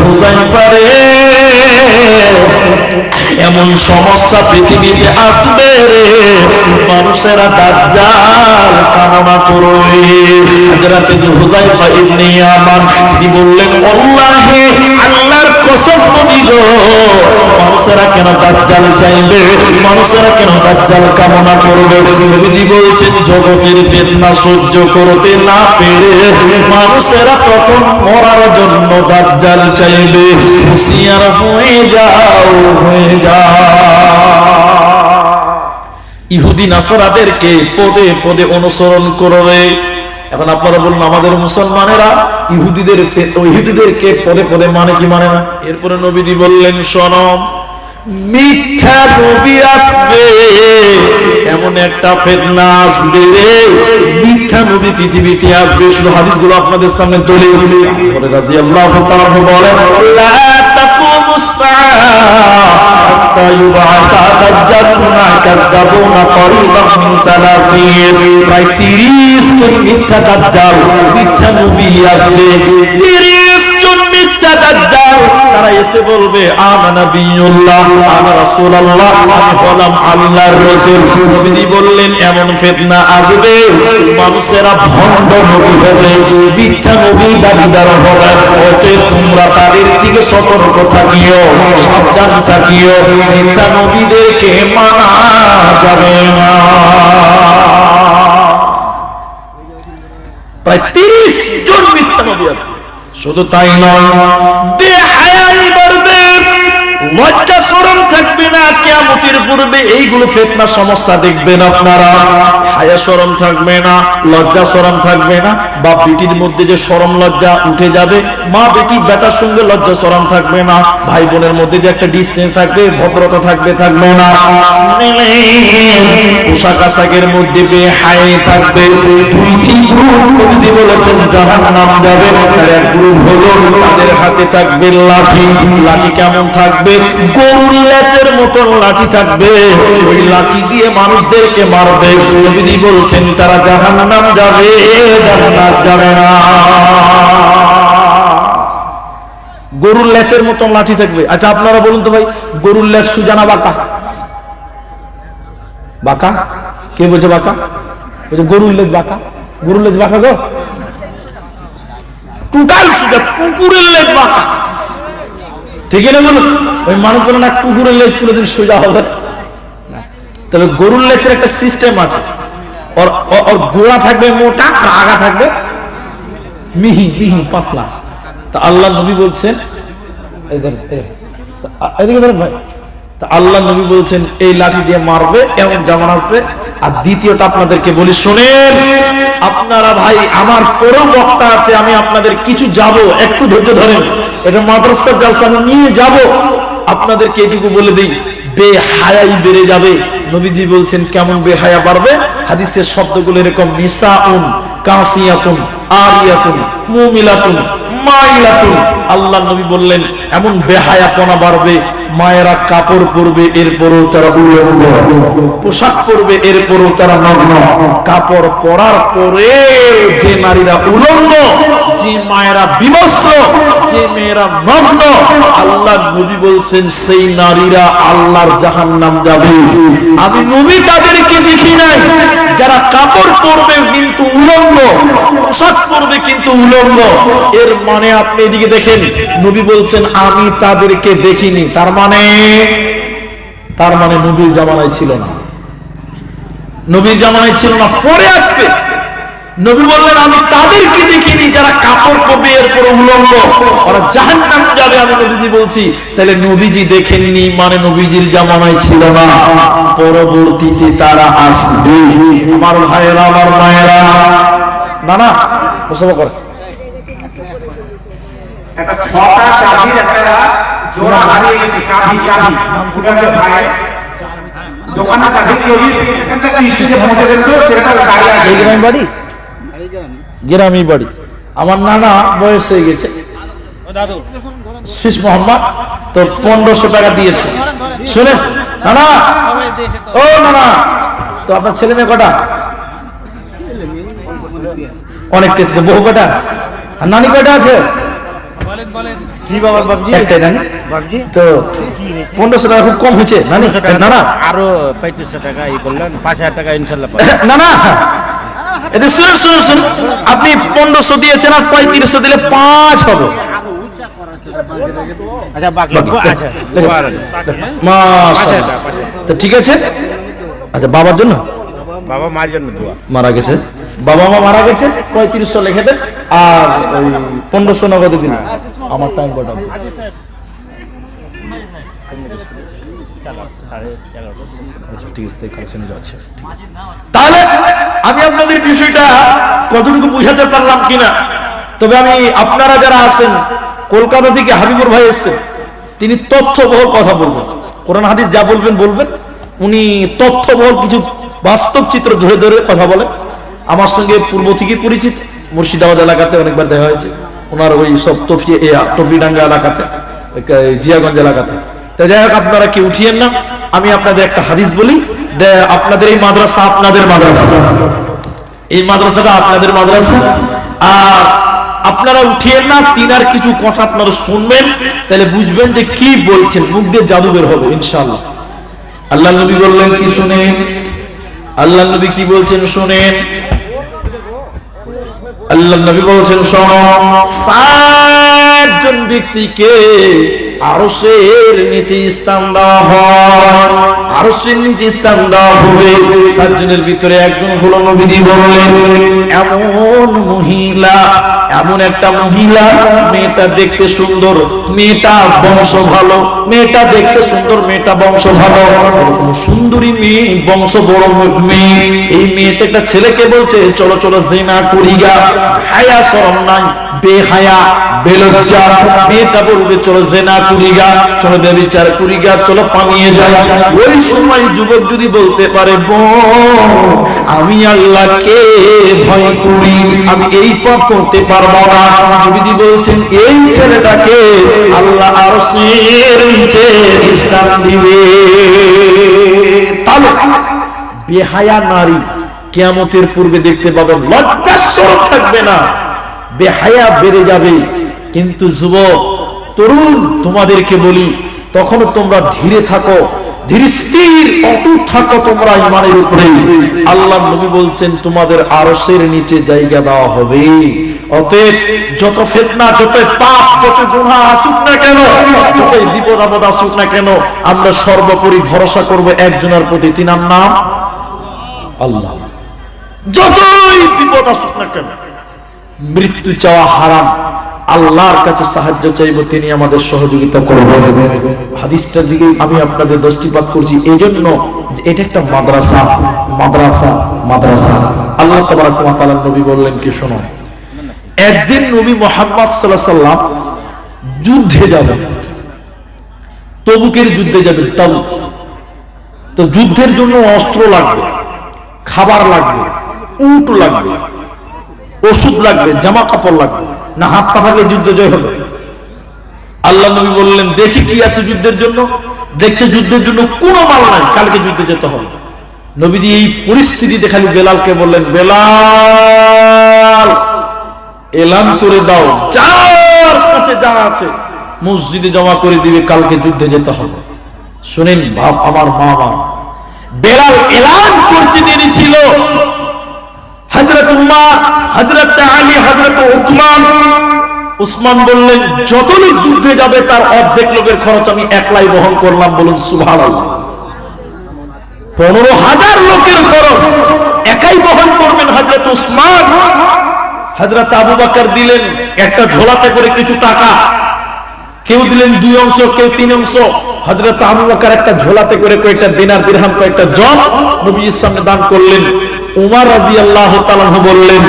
হুযায়ফা রে, এমন সমস্যা পৃথিবীতে আসবে রে, মানুষেরা দাজ্জাল কামনা করবে। হযরত হুযায়ফা ইবনে ইয়ামান তিনি বললেন, আল্লাহে, আল্লাহর কসম নবী গো, মানুষেরা কেন দাজ্জাল চাইবে, মানুষেরা কেন দাজ্জাল কামনা করবে? নবীজি বলছেন, জগতের ফিতনা সহ্য করতে না পেরে মানুষেরা তখন মরার জন্য দাজ্জাল চাইবে। হুঁশিয়ার হয়ে যাও, হয়ে যাও। ইহুদি নাসারাদেরকে পদে পদে অনুসরণ করবে। এখন আপনারা বলুন, আমাদের মুসলমানেরা ইহুদিদেরকে পদে পদে মানে কি মানে না? এরপরে নবীজি বললেন, শোনো, মিথ্যা নবী আসবে, এমন একটা ফিতনা আসবে রে, মিথ্যা নবী পৃথিবীতে আসবে। শুধু হাদিসগুলো আপনাদের সামনে তুলে ধরে রাদিয়াল্লাহু তাআলা বলেন, লা তাকুমুস সাআ হাত্তা ইউবাআতা দাজ্জালুনা কাযাবুনা করিবাম মিন 30, প্রায় 30 জন মিথ্যা দাজ্জাল, মিথ্যা নবী আসবে। 30 জন মিথ্যা দাজ্জাল, তারা এসে বলবে, আমানা বিল্লাহ, আনা রাসূলুল্লাহ, আমি হলাম আল্লাহর রাসূল। নবীজি বললেন, এমন ফিতনা আসবে, মানুষেরা ভণ্ড নবী হবে, মিথ্যা নবী দাবিদার হবে। অতএব তোমরা তাদের থেকে সতর্ক থাকিও, সাবধান থাকিও, মিথ্যা নবীদেরকে মানা যাবে না। প্রায় 30 জন মিথ্যা নবী আছে। শুধু তাই নয়, বেহায়াই বাড়বে, লজ্জা শরম থাকবে না। কিয়ামতের পূর্বে এইগুলো ফিতনা সমস্যা দেখবেন আপনারা। হায়া শরম থাকবে না, লজ্জা শরম থাকবে না। বাপ বেটির মধ্যে যে শরম লজ্জা উঠে যাবে, মা বেটি বেটার সঙ্গে লজ্জা শরম থাকবে না, ভাই বোনের মধ্যে যে একটা ডিসটেন্স থাকবে, ভদ্রতা থাকবে, থাকবে না। পোশাক আশাকের মধ্যে বেহায়া থাকবে। দুইটি গ্রুপ নবী বলেছেন জাহান্নাম যাবে। তার এক গ্রুপ হলো, তাদের হাতে থাকবে লাঠি। লাঠি কেমন থাকবে? গরুর লেজের মতন লাঠি থাকবে, ওই লাঠি দিয়ে মানুষদেরকে মারবে। নবী বলছেন তারা জাহান্নাম যাবে, জান্নাত যাবে না। গরুর লেজের মতন লাঠি থাকবে। আচ্ছা আপনারা বলুন তো ভাই, গরুর লেজ সোজা না বাঁকা? বাঁকা? কে বলছে বাঁকা? বলছে গরুর লেজ বাঁকা। গরুর লেজ বাঁকা গো? টোটাল সোজা, কুকুরের লেজ বাঁকা। ঠিক না বলুন? ওই মানুষ বলে না কুকুরের লেজ কোনোদিন সোজা হবে না। তবে গরুর লেজের একটা সিস্টেম আছে, ওর গোড়া থাকবে মোটা আর আগা থাকবে মিহি মিহি পাতলা। তা আল্লাহ নবী বলছেন, এদিকে ধরেন ভাই, তা আল্লাহ নবী বলছেন এই লাঠি দিয়ে মারবে, এমন জামান আসবে। আর দ্বিতীয়টা আপনাদেরকে বলি, শোনেন আপনারা ভাই, আমার পরেও বক্তা আছে, আমি আপনাদের কিছু যাব, একটু ধৈর্য ধরেন। এটা মাদ্রাসার জালসা নিয়ে যাব, আপনাদেরকে এটুকু বলে দিই, বেহায়াই বেড়ে যাবে। নবীজি বলছেন কেমন বেহায়া বাড়বে? হাদিসের শব্দগুলো এরকম, নিসাউন কাসিয়াতুন আরিয়াতুন মুমিলাতুন মাইলাতুন। আল্লাহ নবী বললেন এমন বেহায়াপনা বাড়বে, মায়েরা কাপড় পরবে এরপরও তারা উলঙ্গ, পোশাক পরবে এরপরও তারা নগ্ন। কাপড় পরার পরে যে নারীরা উলঙ্গ, যে মায়েরা বিবস্ত্র, যে মেয়েরা নগ্ন, আল্লাহ নবী বলছেন সেই নারীরা আল্লাহর জাহান্নাম যাবে। আমি নবী তাদেরকে দেখি নাই যারা কাপড় পরবে কিন্তু উলঙ্গ, পোশাক পরবে কিন্তু উলঙ্গ। এর মানে আপনি এদিকে দেখেন, নবী বলছেন আমি তাদেরকে দেখিনি। তার মানে নবীর জামানায় ছিল না, নবীর জামানায় ছিল না, পরে আসবে। নবী বললেন আমি তাদেরকে দেখিনি যারা কাপড় পরবে এরপর উলঙ্গ, ওরা জাহান্নাম যাবে। আমি নবীজি বলছি, তাহলে নবীজি দেখেননি মানে নবীজির জামানায় ছিল না, পরবর্তীতে তারা আসবে। আমার ভাইয়েরা, আমার মায়েরা, না না মুসলমান করে একটা ছটা চাবির একটা জোড়া হারিয়ে গেছে। চাবি পুরানো ভাই দোকানে চাবি দিয়ে একটা স্টেজে পৌঁছে দেন তো, সেটা গাড়ি আছে। এই গ্রাম বাড়ি, গ্রামী বাড়ি। আমার নানা বয়স হয়ে গেছে, শীষ মোহাম্মদ, তো 1500 টাকা দিয়েছে। শুনেন নানা, ও নানা, তো আপনার ছেলে মেয়ে কটা? অনেকটা আছে। বহু কটা? আর নানি কটা আছে? কি বাবা বাবজি একটাই নানি বাবজি তো 1500 টাকা খুব কম হয়েছে নানি না না আরো 3500 টাকা এই বললেন 5000 টাকা ইনশাআল্লাহ পাবেন। না না এতে শুনুন শুনুন শুনুন আপনি 1500 দিয়েছেন আর 3500 দিলে 5 হবে আচ্ছা বাকি আচ্ছা মাশাআল্লাহ তো ঠিক আছে আচ্ছা বাবার জন্য বাবা মার জন্য দোয়া মারা গেছে বাবা মা মারা গেছে 3500 লিখে দেন আর ওই 1500 নগদ দিন আমার টাইম কটা আচ্ছা, ঠিক আছে, কালেকশনে যাচ্ছে। তাহলে আমি আপনাদের বিষয়টা কতটুকু বুঝাতে পারলাম কিনা তবে আমি আপনারা যারা আছেন কলকাতা থেকে হাবিবুর ভাই এসেছেন তিনি তথ্যবহ কথা বলবেন কোরআন হাদিস যা বলবেন বলবেন উনি তথ্যবহ কিছু বাস্তব চিত্র ধরে ধরে কথা বলেন আমার সঙ্গে পূর্ব থেকে পরিচিত মুর্শিদাবাদ এলাকাতে অনেকবার দেখা হয়েছে ওনার ওই সব টফিডাঙ্গা এলাকাতে জিয়াগঞ্জ এলাকাতে তাই যাই হোক আপনারা কি উঠিয়েন না আমি আপনাদের একটা হাদিস বলি আপনাদের এই মাদ্রাসা আপনাদের মাদ্রাসা এই মাদ্রাসাটা আপনাদের মাদ্রাসা আর আপনারা উঠিয়েন না তিনার কিছু কথা আপনারা শুনবেন তাহলে বুঝবেন যে কি বলছেন মুখ দিয়ে জাদু বের হবে ইনশাআল্লাহ আল্লাহ নবী বললেন কি শুনেন আল্লাহ নবী কি বলছেন শুনেন আল্লাহ নবী বলছেন শোনো 7 জন ব্যক্তিকে আরশের নিচে স্থান দেওয়া হয় আরশের নিচে স্থান দেওয়া হবে 7 জনের ভিতরে একজন হলো নবীজি বললেন এমন একটা মহিলা মেয়েটা দেখতে সুন্দর মেয়েটা বংশ ভালো মেয়েটা দেখতে সুন্দর মেয়েটা বংশ ভালো এরকম সুন্দরী মেয়ে বংশ বড় মেয়ে এই মেয়েটা একটা ছেলেকে বলছে চলো চলো জিনা করিগা হায়া শরম নাই বেহায়া বেলজ্জা মেয়েটা বলবে চলো জিনা করিগা চলো ব্যভিচার করিগা চলো পালিয়ে যাই ওই সময় যুবক যদি বলতে পারে আমি আল্লাহকে ভয় করি আমি এই পথ করতে পারবো না নবীজি বলছেন এই ছেলেটাকে আল্লাহ আরশের নিচে স্থান দিবে তাহলে বেহায়া নারী কিয়ামতের পূর্বে দেখতে পাবেন লজ্জা শরম থাকবে না বেহায়া বেড়ে যাবে কিন্তু যুবক তরুণ তোমাদেরকে বলি তখনও তোমরা ধীরে থাকো ধীর স্থির অটুট থাকো তোমরা ঈমানের উপরে আল্লাহ নবী বলছেন তোমাদের আরশের নিচে জায়গা দেওয়া হবে অতএব যত ফিতনা যত পাপ যত গুনাহ আসুক না কেন যতই বিপদ আপদ আসুক না কেন আমরা সর্বোপরি ভরসা করব একজনের প্রতি তিনার নাম আল্লাহ যতই বিপদ আসুক না কেন মৃত্যু চাওয়া হারাম আল্লাহর কাছে সাহায্য চাইব তিনি আমাদের সহযোগিতা করবেন হাদিসটার দিকে আমি আপনাদের দৃষ্টিপাত করছি এইজন্য যে এটা একটা মাদ্রাসা মাদ্রাসা মাদ্রাসা আল্লাহ তাবারক ওয়া তাআলা নবী বললেন কি শোনো একদিন নবী মুহাম্মদ সাল্লাল্লাহু আলাইহি সাল্লাম যুদ্ধে যাবেন তবুকের যুদ্ধে যাবেন তাবুক তো যুদ্ধের জন্য অস্ত্র লাগবে খাবার লাগবে উট লাগবে ওষুধ লাগবে জামা কাপড় লাগবে না হাত পা থাকলে যুদ্ধ জয় হবে আল্লাহ নবী বললেন দেখি কি আছে যুদ্ধের জন্য দেখছে যুদ্ধের জন্য কোনো মাল নাই কালকে যুদ্ধে যেতে হবে নবীজি এই পরিস্থিতিতে খালি বেলালকে বললেন বেলাল এলান করে দাও যার কাছে যা আছে মসজিদে জমা করে দিবে কালকে যুদ্ধে যেতে হবে শুনেন বাপ আমার মা আমার বেলাল এলান করতে দেরি ছিল হযরত উমর হযরত আলী হযরত উসমান বললেন যত লোক যুদ্ধে যাবে তার অর্ধেক লোকের খরচ আমি একলাই বহন করলাম বলুন সুবহানাল্লাহ 15,000 লোকের খরচ একাই বহন করবেন হযরত উসমান হযরত আবু বকর দিলেন একটা ঝোলাতে করে কিছু টাকা কেউ দিলেন 2 অংশ কেউ 3 অংশ হযরত আবু বকর একটা ঝোলাতে করে কয়েকটা দিনার দিরহাম কয়েকটা জব নবীর সামনে দান করলেন উমর রাদিয়াল্লাহু তাআলা বললেন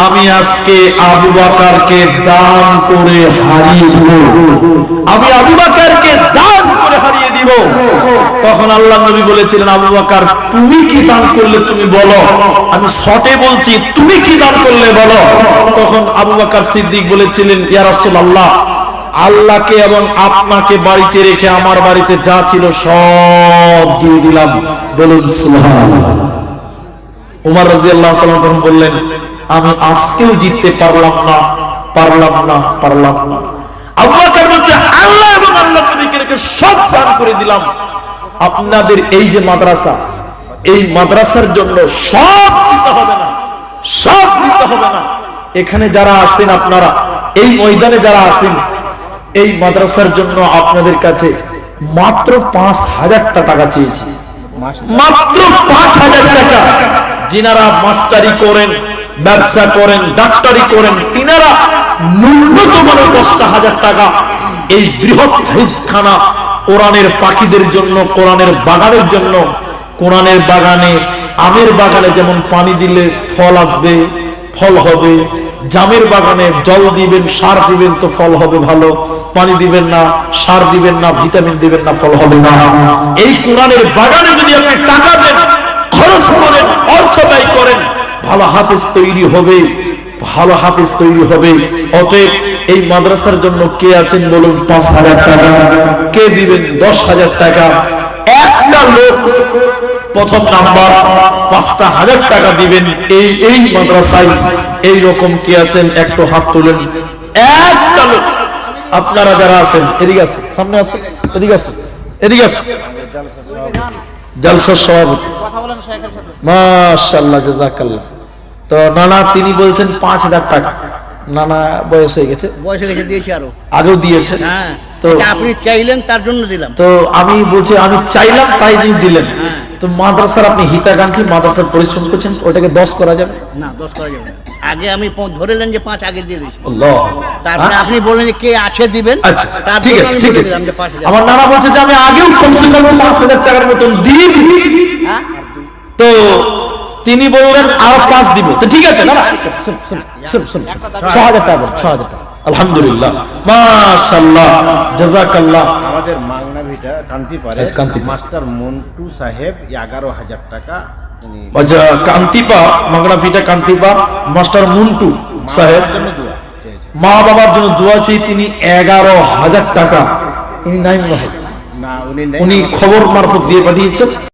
আমি আজকে আবু বকরকে দান করে হারিয়ে দিব আমি আবু বকরকে দান করে হারিয়ে দিব তখন আল্লাহর নবী বলেছিলেন আবু বকর তুমি কি দান করলে তুমি বলো আমি শর্টে বলছি তুমি কি দান করলে বলো তখন আবু বকর সিদ্দিক বলেছিলেন ইয়া রাসূলুল্লাহ আল্লাহকে এবং আপনাকে বাড়িতে রেখে আমার বাড়িতে যা ছিল সব দিয়ে দিলাম বলুন সুবহানাল্লাহ উমর রাদিয়াল্লাহু তাআলা তখন বললেন আমি আজকেও জিততে পারলাম না আল্লাহ এবং আল্লাহ নবীকে রেখে সব দান করে দিলাম। আপনাদের এই যে মাদ্রাসা, এই মাদ্রাসার জন্য সব দিতে হবে না, সব দিতে হবে না। এখানে যারা আছেন আপনারা, এই ময়দানে যারা আছেন, এই মাদ্রাসার জন্য আপনাদের কাছে মাত্র 5,000 টাকা চেয়েছি, মাত্র 5,000 টাকা। যিনারা মাস্টারি করেন, ব্যবসা করেন, ডাক্তারি করেন, তিনারা ন্যূনতম 10,000 টাকা এই বৃহৎ হিফজখানা কোরআনের পাখিদের জন্য, কোরআনের বাগানের জন্য। কোরআনের বাগানে, আমের বাগানে যেমন পানি দিলে ফল আসবে, ফল হবে, জামের বাগানে জল দিবেন, সার দিবেন তো ফল হবে ভালো, পানি দিবেন না, সার দিবেন না, ভিটামিন দিবেন না, ফল হবে না। এই কোরআনের বাগানে যদি আপনি টাকা দেন, খরচ করেন, অর্থ ব্যয় করেন, ভালো হাফেজ তৈরি হবে, ভালো হাফেজ তৈরি হবে। অতএব এই মাদ্রাসার জন্য কে আছেন বলুন? 5,000 টাকা। কে দিবেন? 10,000 টাকা। একটা লোক প্রথম নাম্বার 5,000 টাকা দিবেন এই মাদ্রাসায়। এই রকম কে আছেন? একটু হাত তুলেন। একটা লোক। আপনারা যারা আছেন এদিকে আসেন, সামনে আসেন, এদিকে আসেন, এদিকে আসেন। জলসার সভাপতি, মাশাআল্লাহ, জাযাকাল্লাহ। তো নানা তিনি বলছেন 5,000 টাকা। নানা বয়স হয়ে গেছে, দিয়েছি আরো আগেও দিয়েছে। হ্যাঁ, তো আপনি চাইলেন তার জন্য দিলাম। তো আমি বলছি আমি চাইলাম তাই তিনি দিলেন। তো মাদ্রাসার আপনি হিতাকাঙ্ক্ষী, মাদ্রাসার পরিশ্রম করছেন, ওটাকে 10 করা যাবে না? 10 করা যাবে না। আগে আমি ধরেলেন যে 5 আগে দিয়ে দিয়েছি, আল্লাহ। তারপরে আপনি বললেন যে কে আছে দিবেন। আচ্ছা তারপরে ঠিক আছে, আমি ঠিক বলে আছে। দিলাম যে 5,000। আমার নানা বলছে যে আমি আগেও কমসে কম 5,000 টাকার মতন দিয়ে দিই। হ্যাঁ, তো তিনি বললেন আরো 5 দিব। তো ঠিক আছে না, 6,000 টাকা, 6,000 টাকা। আলহামদুলিল্লাহ, মাশাআল্লাহ, জাযাকাল্লাহ। আমাদের মাংনা ভিটা কান্তিপাড়ে আচ্ছা, কান্তিপাড়া। মাস্টার মন্টু সাহেব 11,000 টাকা উনি আচ্ছা, কান্তিপা, মাগনা ফিটা কান্তিপা, মাস্টার মুন্টু সাহেব জন্য দোয়া চেয়েছে। মা বাবার জন্য দোয়া চেয়ে তিনি 11,000 টাকা, ইনি নাই মনে হয়, না উনি নেই, উনি খবর মারফত দিয়ে পাঠিয়েছেন।